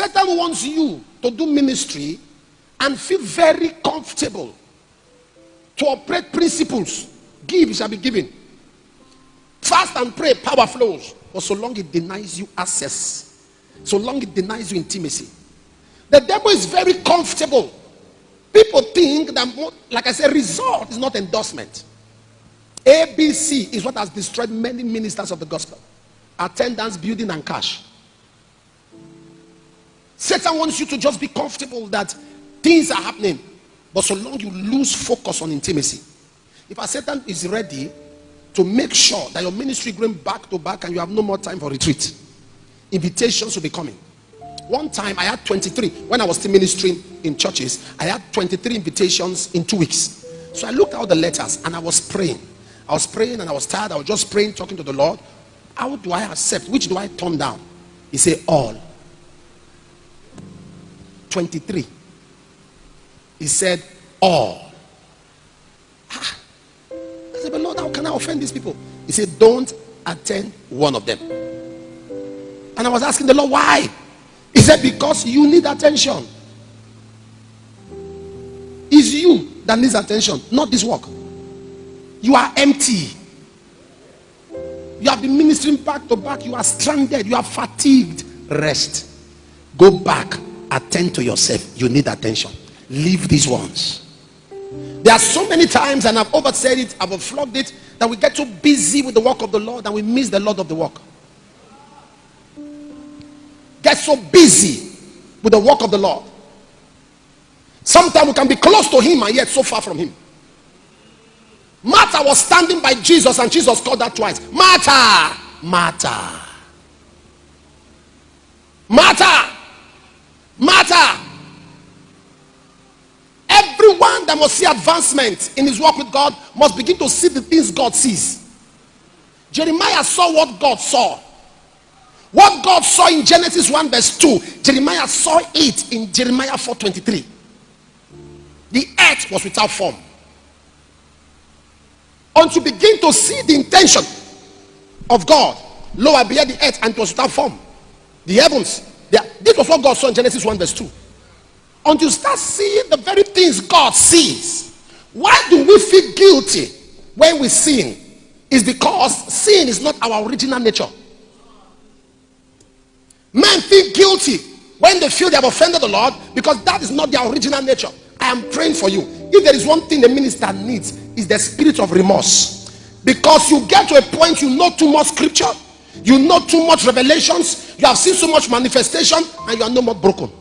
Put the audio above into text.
Satan wants you to do ministry and feel very comfortable, to operate principles. Give, it shall be given. Fast and pray, power flows. But so long it denies you access, so long it denies you intimacy, the devil is very comfortable. People think that, like I said, result is not endorsement. ABC is what has destroyed many ministers of the gospel: attendance, building, and cash. Satan wants you to just be comfortable that things are happening, but so long you lose focus on intimacy. If a Satan is ready to make sure that your ministry is going back to back and you have no more time for retreat, invitations will be coming. One time I had 23, when I was still ministering in churches, I had 23 invitations in 2 weeks. So I looked at the letters and I was praying. I was praying and I was tired. I was just praying, talking to the Lord. How do I accept? Which do I turn down? He said, all. 23. He said, all. I said, but Lord, how can I offend these people? He said, don't attend one of them. And I was asking the Lord, why? He said, because you need attention. It's you that needs attention, not this work. You are empty. You have been ministering back to back. You are stranded. You are fatigued. Rest. Go back. Attend to yourself. You need attention. Leave these ones. There are so many times, and I've oversaid it, I've flogged it, that we get too busy with the work of the Lord and we miss the Lord of the work. Get so busy with the work of the Lord. Sometimes we can be close to him and yet so far from him. Martha was standing by Jesus and Jesus called her twice. Martha, Martha, Martha, Martha. Everyone that must see advancement in his work with God must begin to see the things God sees. Jeremiah saw what God saw. What God saw in Genesis 1 verse 2, Jeremiah saw it in Jeremiah 4:23. The earth was without form. Until you begin to see the intention of God, lo, I beheld the earth and it was without form. The heavens, this was what God saw in Genesis 1 verse 2. Until you start seeing the very things God sees. Why do we feel guilty when we sin? It's because sin is not our original nature. Men feel guilty when they feel they have offended the Lord because that is not their original nature. I am praying for you. If there is one thing the minister needs, is the spirit of remorse. Because you get to a point you know too much scripture, you know too much revelations, you have seen so much manifestation, and you are no more broken.